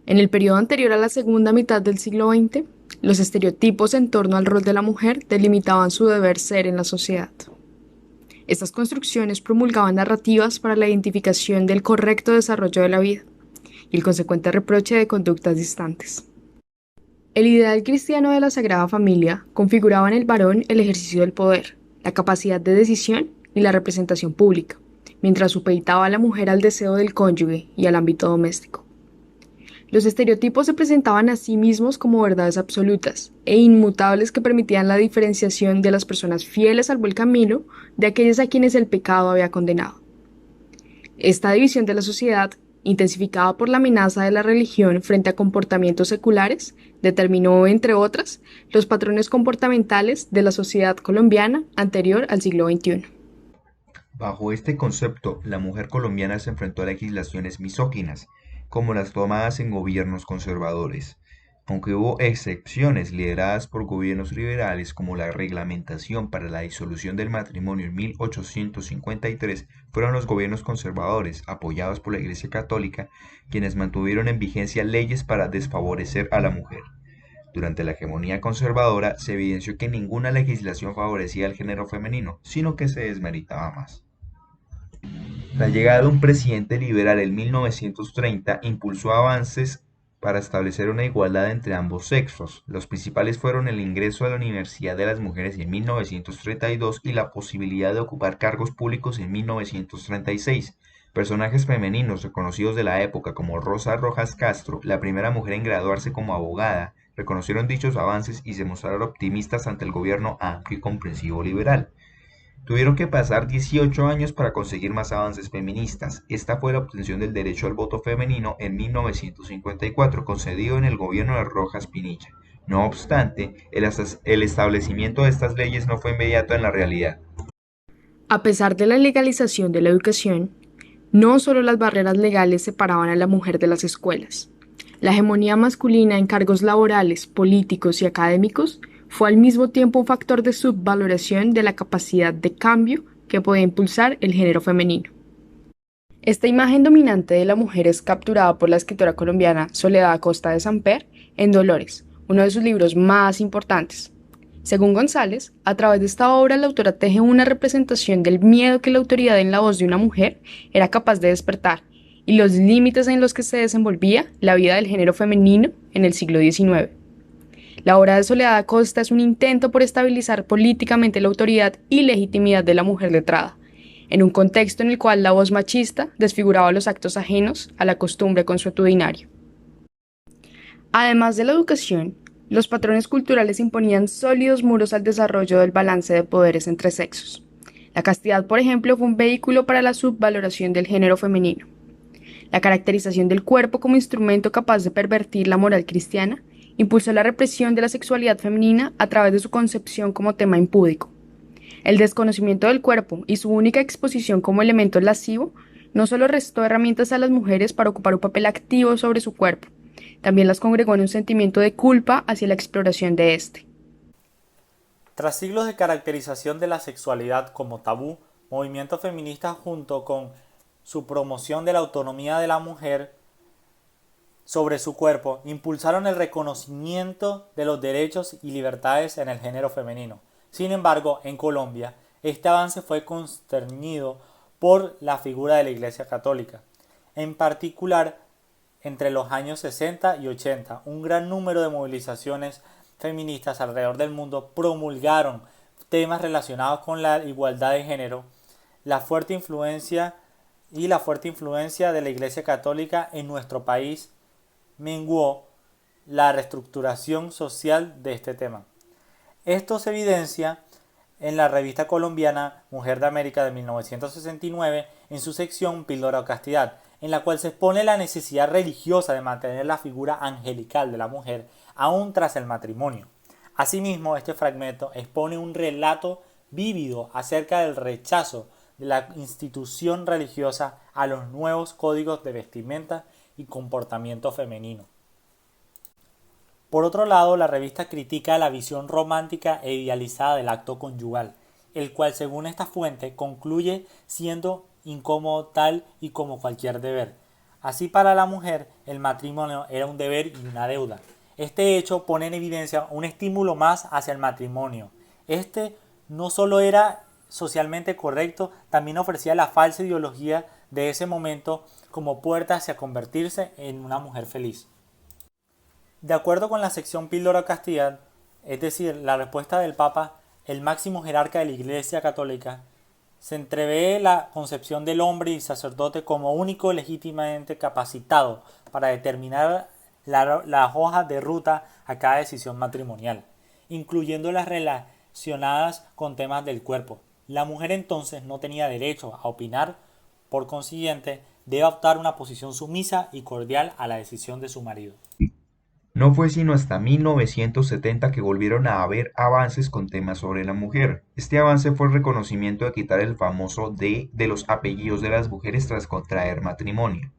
En el periodo anterior a la segunda mitad del siglo XX, los estereotipos en torno al rol de la mujer delimitaban su deber ser en la sociedad. Estas construcciones promulgaban narrativas para la identificación del correcto desarrollo de la vida y el consecuente reproche de conductas distantes. El ideal cristiano de la Sagrada Familia configuraba en el varón el ejercicio del poder, la capacidad de decisión y la representación pública, mientras supeditaba a la mujer al deseo del cónyuge y al ámbito doméstico. Los estereotipos se presentaban a sí mismos como verdades absolutas e inmutables que permitían la diferenciación de las personas fieles al buen camino de aquellas a quienes el pecado había condenado. Esta división de la sociedad, intensificada por la amenaza de la religión frente a comportamientos seculares, determinó, entre otras, los patrones comportamentales de la sociedad colombiana anterior al siglo XXI. Bajo este concepto, la mujer colombiana se enfrentó a legislaciones misóginas, como las tomadas en gobiernos conservadores. Aunque hubo excepciones lideradas por gobiernos liberales como la reglamentación para la disolución del matrimonio en 1853, fueron los gobiernos conservadores, apoyados por la Iglesia Católica, quienes mantuvieron en vigencia leyes para desfavorecer a la mujer. Durante la hegemonía conservadora se evidenció que ninguna legislación favorecía al género femenino, sino que se desmeritaba más. La llegada de un presidente liberal en 1930 impulsó avances para establecer una igualdad entre ambos sexos. Los principales fueron el ingreso a la Universidad de las Mujeres en 1932 y la posibilidad de ocupar cargos públicos en 1936. Personajes femeninos reconocidos de la época como Rosa Rojas Castro, la primera mujer en graduarse como abogada, reconocieron dichos avances y se mostraron optimistas ante el gobierno amplio y comprensivo liberal. Tuvieron que pasar 18 años para conseguir más avances feministas. Esta fue la obtención del derecho al voto femenino en 1954, concedido en el gobierno de Rojas Pinilla. No obstante, el establecimiento de estas leyes no fue inmediato en la realidad. A pesar de la legalización de la educación, no solo las barreras legales separaban a la mujer de las escuelas. La hegemonía masculina en cargos laborales, políticos y académicos fue al mismo tiempo un factor de subvaloración de la capacidad de cambio que podía impulsar el género femenino. Esta imagen dominante de la mujer es capturada por la escritora colombiana Soledad Acosta de Samper en Dolores, uno de sus libros más importantes. Según González, a través de esta obra la autora teje una representación del miedo que la autoridad en la voz de una mujer era capaz de despertar y los límites en los que se desenvolvía la vida del género femenino en el siglo XIX. La obra de Soledad Acosta es un intento por estabilizar políticamente la autoridad y legitimidad de la mujer letrada, en un contexto en el cual la voz machista desfiguraba los actos ajenos a la costumbre consuetudinario. Además de la educación, los patrones culturales imponían sólidos muros al desarrollo del balance de poderes entre sexos. La castidad, por ejemplo, fue un vehículo para la subvaloración del género femenino. La caracterización del cuerpo como instrumento capaz de pervertir la moral cristiana impulsó la represión de la sexualidad femenina a través de su concepción como tema impúdico. El desconocimiento del cuerpo y su única exposición como elemento lascivo no solo restó herramientas a las mujeres para ocupar un papel activo sobre su cuerpo, también las congregó en un sentimiento de culpa hacia la exploración de éste. Tras siglos de caracterización de la sexualidad como tabú, movimientos feministas junto con su promoción de la autonomía de la mujer sobre su cuerpo impulsaron el reconocimiento de los derechos y libertades en el género femenino. Sin embargo, en Colombia, este avance fue constreñido por la figura de la Iglesia Católica. En particular, entre los años 60 y 80, un gran número de movilizaciones feministas alrededor del mundo promulgaron temas relacionados con la igualdad de género, la fuerte influencia de la Iglesia Católica en nuestro país menguó la reestructuración social de este tema. Esto se evidencia en la revista colombiana Mujer de América de 1969 en su sección Píldora o Castidad, en la cual se expone la necesidad religiosa de mantener la figura angelical de la mujer aún tras el matrimonio. Asimismo, este fragmento expone un relato vívido acerca del rechazo de la institución religiosa a los nuevos códigos de vestimenta y comportamiento femenino. Por otro lado, la revista critica la visión romántica e idealizada del acto conyugal, el cual, según esta fuente, concluye siendo incómodo tal y como cualquier deber. Así, para la mujer, el matrimonio era un deber y una deuda. Este hecho pone en evidencia un estímulo más hacia el matrimonio. Este no solo era socialmente correcto, también ofrecía la falsa ideología de ese momento como puerta hacia convertirse en una mujer feliz. De acuerdo con la sección Píldora Castidad, es decir, la respuesta del Papa, el máximo jerarca de la Iglesia Católica, se entrevé la concepción del hombre y sacerdote como único legítimamente capacitado para determinar las hojas de ruta a cada decisión matrimonial, incluyendo las relacionadas con temas del cuerpo. La mujer entonces no tenía derecho a opinar, por consiguiente, debe adoptar una posición sumisa y cordial a la decisión de su marido. No fue sino hasta 1970 que volvieron a haber avances con temas sobre la mujer. Este avance fue el reconocimiento de quitar el famoso de los apellidos de las mujeres tras contraer matrimonio.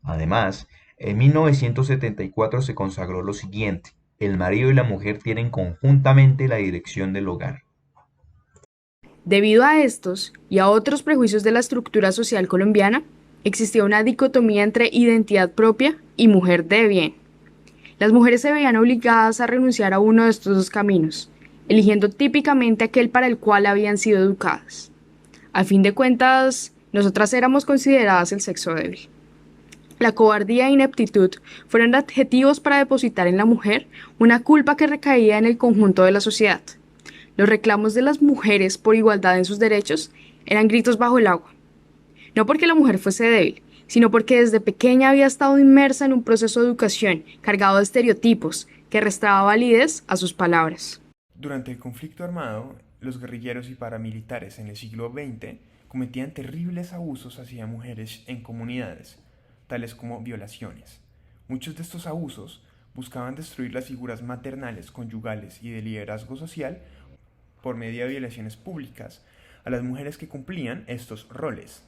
Además, en 1974 se consagró lo siguiente: el marido y la mujer tienen conjuntamente la dirección del hogar. Debido a estos y a otros prejuicios de la estructura social colombiana, existía una dicotomía entre identidad propia y mujer de bien. Las mujeres se veían obligadas a renunciar a uno de estos dos caminos, eligiendo típicamente aquel para el cual habían sido educadas. A fin de cuentas, nosotras éramos consideradas el sexo débil. La cobardía e ineptitud fueron adjetivos para depositar en la mujer una culpa que recaía en el conjunto de la sociedad. Los reclamos de las mujeres por igualdad en sus derechos eran gritos bajo el agua. No porque la mujer fuese débil, sino porque desde pequeña había estado inmersa en un proceso de educación cargado de estereotipos que restaba validez a sus palabras. Durante el conflicto armado, los guerrilleros y paramilitares en el siglo XX cometían terribles abusos hacia mujeres en comunidades, tales como violaciones. Muchos de estos abusos buscaban destruir las figuras maternales, conyugales y de liderazgo social por medio de violaciones públicas a las mujeres que cumplían estos roles.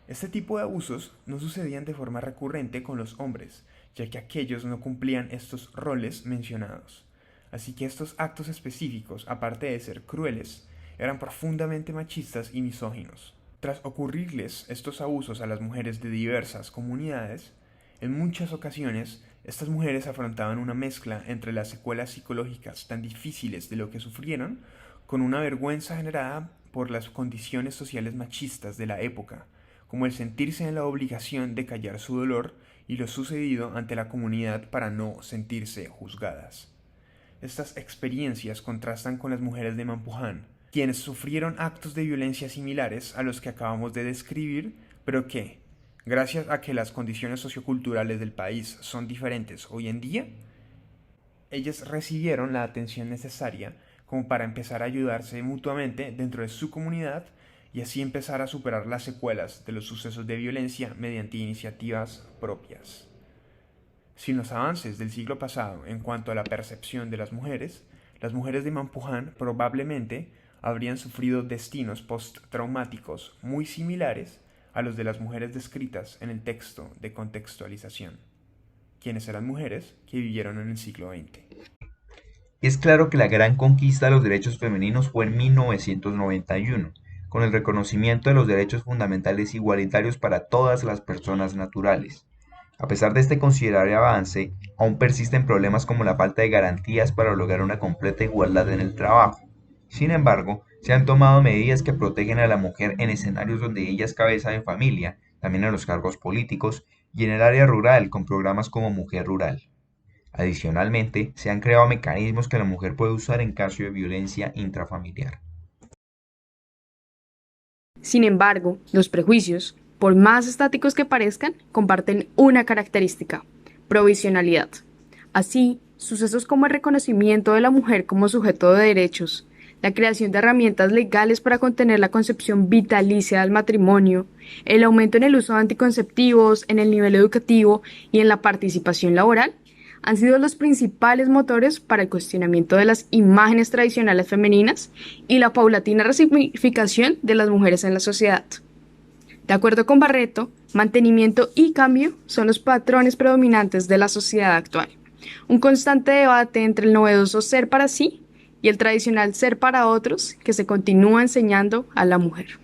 Este tipo de abusos no sucedían de forma recurrente con los hombres, ya que aquellos no cumplían estos roles mencionados. Así que estos actos específicos, aparte de ser crueles, eran profundamente machistas y misóginos. Tras ocurrirles estos abusos a las mujeres de diversas comunidades, en muchas ocasiones estas mujeres afrontaban una mezcla entre las secuelas psicológicas tan difíciles de lo que sufrieron, con una vergüenza generada por las condiciones sociales machistas de la época, como el sentirse en la obligación de callar su dolor y lo sucedido ante la comunidad para no sentirse juzgadas. Estas experiencias contrastan con las mujeres de Mampuján, quienes sufrieron actos de violencia similares a los que acabamos de describir, pero que, gracias a que las condiciones socioculturales del país son diferentes hoy en día, ellas recibieron la atención necesaria como para empezar a ayudarse mutuamente dentro de su comunidad y así empezar a superar las secuelas de los sucesos de violencia mediante iniciativas propias. Sin los avances del siglo pasado en cuanto a la percepción de las mujeres de Mampuján probablemente habrían sufrido destinos postraumáticos muy similares a los de las mujeres descritas en el texto de contextualización, quienes eran mujeres que vivieron en el siglo XX. Es claro que la gran conquista de los derechos femeninos fue en 1991, con el reconocimiento de los derechos fundamentales igualitarios para todas las personas naturales. A pesar de este considerable avance, aún persisten problemas como la falta de garantías para lograr una completa igualdad en el trabajo. Sin embargo, se han tomado medidas que protegen a la mujer en escenarios donde ella es cabeza de familia, también en los cargos políticos y en el área rural con programas como Mujer Rural. Adicionalmente, se han creado mecanismos que la mujer puede usar en caso de violencia intrafamiliar. Sin embargo, los prejuicios, por más estáticos que parezcan, comparten una característica: provisionalidad. Así, sucesos como el reconocimiento de la mujer como sujeto de derechos, la creación de herramientas legales para contener la concepción vitalicia del matrimonio, el aumento en el uso de anticonceptivos, en el nivel educativo y en la participación laboral, han sido los principales motores para el cuestionamiento de las imágenes tradicionales femeninas y la paulatina resignificación de las mujeres en la sociedad. De acuerdo con Barreto, mantenimiento y cambio son los patrones predominantes de la sociedad actual. Un constante debate entre el novedoso ser para sí y el tradicional ser para otros que se continúa enseñando a la mujer.